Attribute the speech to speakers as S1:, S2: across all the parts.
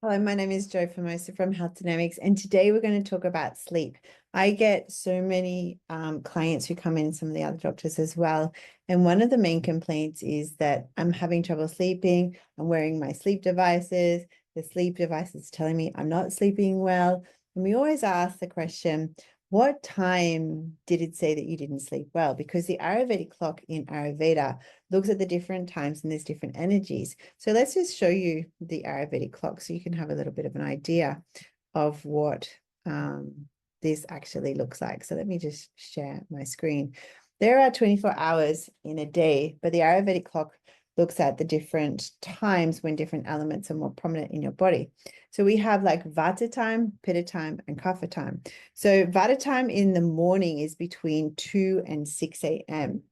S1: Hello, my name is Jo Formosa from Health Dynamics, and today we're going to talk about sleep. I get so many clients who come in, some of the other doctors as well, and one of the main complaints is that I'm having trouble sleeping. I'm wearing my sleep devices. The sleep device is telling me I'm not sleeping well. And we always ask the question, what time did it say that you didn't sleep well? Because the Ayurvedic clock in Ayurveda looks at the different times and there's different energies. So let's just show you the Ayurvedic clock so you can have a little bit of an idea of what this actually looks like. So let me just share my screen. There are 24 hours in a day, but the Ayurvedic clock looks at the different times when different elements are more prominent in your body. So we have like Vata time, Pitta time, and Kapha time. So Vata time in the morning is between 2 and 6 a.m.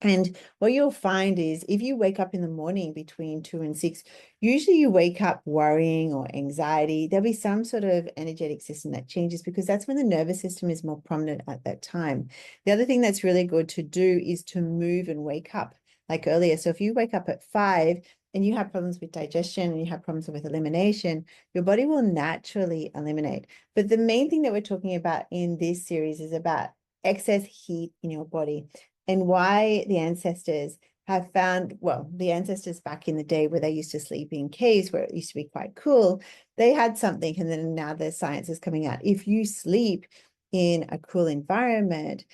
S1: And what you'll find is if you wake up in the morning between 2 and 6, usually you wake up worrying or anxiety. There'll be some sort of energetic system that changes because that's when the nervous system is more prominent at that time. The other thing that's really good to do is to move and wake up like earlier. So if you wake up at 5 and you have problems with digestion and you have problems with elimination, your body will naturally eliminate. But the main thing that we're talking about in this series is about excess heat in your body and why the ancestors have found, well, the ancestors back in the day where they used to sleep in caves where it used to be quite cool, they had something, and then now the science is coming out. If you sleep in a cool environment,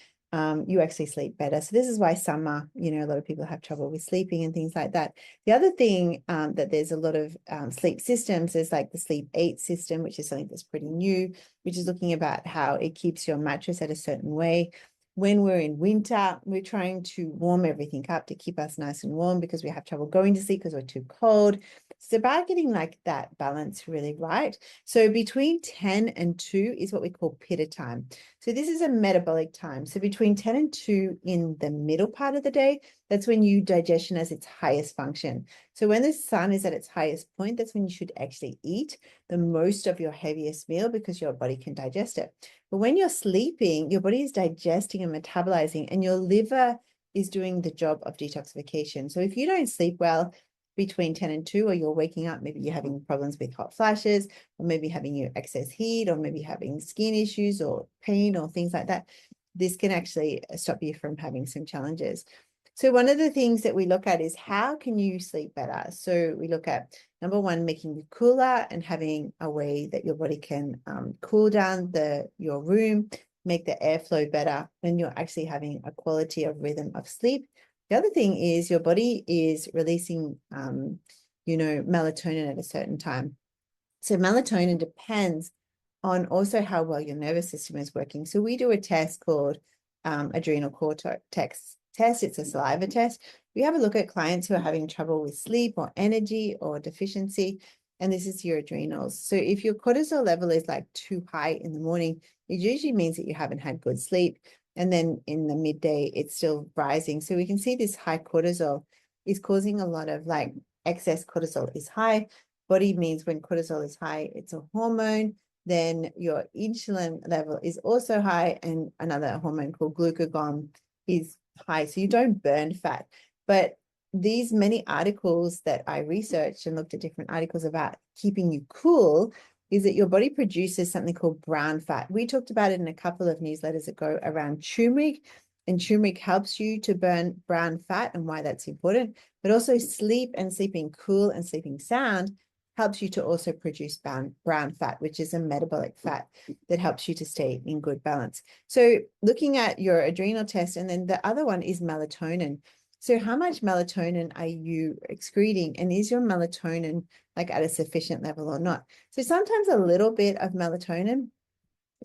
S1: you actually sleep better. So this is why summer, a lot of people have trouble with sleeping and things like that. The other thing that there's a lot of sleep systems is like the sleep 8 system, which is something that's pretty new, which is looking about how it keeps your mattress at a certain way. When we're in winter, we're trying to warm everything up to keep us nice and warm because we have trouble going to sleep because we're too cold. It's about getting like that balance really right. So between 10 and 2 is what we call pitta time. So this is a metabolic time. So between 10 and 2 in the middle part of the day, that's when you digestion as its highest function. So when the sun is at its highest point, that's when you should actually eat the most of your heaviest meal because your body can digest it. But when you're sleeping, your body is digesting and metabolizing, and your liver is doing the job of detoxification. So if you don't sleep well between 10 and 2, or you're waking up, maybe you're having problems with hot flashes, or maybe having your excess heat, or maybe having skin issues or pain or things like that, this can actually stop you from having some challenges. So one of the things that we look at is how can you sleep better? So we look at number one, making you cooler and having a way that your body can cool down your room, make the airflow better, and you're actually having a quality of rhythm of sleep. The other thing is your body is releasing, melatonin at a certain time. So melatonin depends on also how well your nervous system is working. So we do a test called adrenal cortex test. It's a saliva test. We have a look at clients who are having trouble with sleep or energy or deficiency, and this is your adrenals. So if your cortisol level is like too high in the morning, it usually means that you haven't had good sleep. And then in the midday, it's still rising. So we can see this high cortisol is causing a lot of like excess cortisol is high. Body means when cortisol is high, it's a hormone. Then your insulin level is also high, and another hormone called glucagon is high. So you don't burn fat. But these many articles that I researched and looked at different articles about keeping you cool is that your body produces something called brown fat. We talked about it in a couple of newsletters ago around turmeric, and turmeric helps you to burn brown fat and why that's important. But also sleep and sleeping cool and sleeping sound helps you to also produce brown fat, which is a metabolic fat that helps you to stay in good balance. So looking at your adrenal test, and then the other one is melatonin. So how much melatonin are you excreting, and is your melatonin like at a sufficient level or not? So sometimes a little bit of melatonin,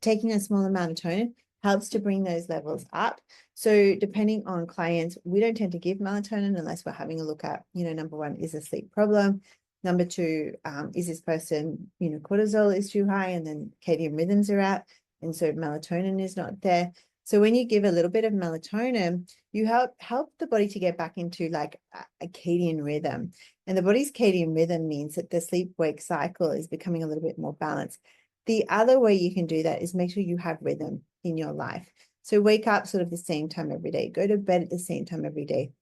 S1: taking a small amount of melatonin helps to bring those levels up. So depending on clients, we don't tend to give melatonin unless we're having a look at, number one, is a sleep problem. Number two, is this person, cortisol is too high and then circadian rhythms are out. And so melatonin is not there. So when you give a little bit of melatonin, you help the body to get back into like a circadian rhythm. And the body's circadian rhythm means that the sleep-wake cycle is becoming a little bit more balanced. The other way you can do that is make sure you have rhythm in your life. So wake up sort of the same time every day, go to bed at the same time every day,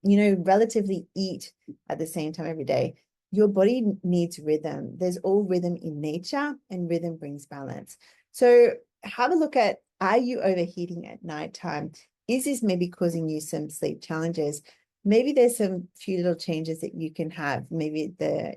S1: relatively eat at the same time every day. your body needs rhythm. There's all rhythm in nature, and rhythm brings balance. So have a look at, are you overheating at nighttime? Is this maybe causing you some sleep challenges? Maybe there's some few little changes that you can have. Maybe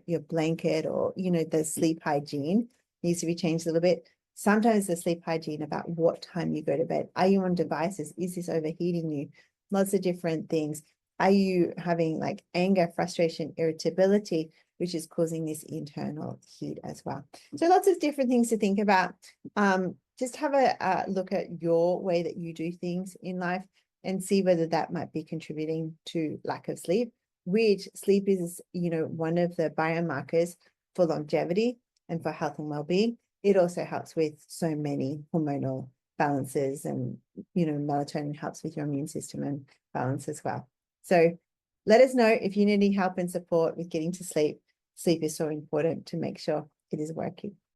S1: your blanket, or the sleep hygiene needs to be changed a little bit. Sometimes the sleep hygiene about what time you go to bed. Are you on devices? Is this overheating you? Lots of different things. Are you having like anger, frustration, irritability, which is causing this internal heat as well? So lots of different things to think about. Just have a look at your way that you do things in life and see whether that might be contributing to lack of sleep, which sleep is, one of the biomarkers for longevity and for health and well-being. It also helps with so many hormonal balances, and, melatonin helps with your immune system and balance as well. So let us know if you need any help and support with getting to sleep. Sleep is so important to make sure it is working.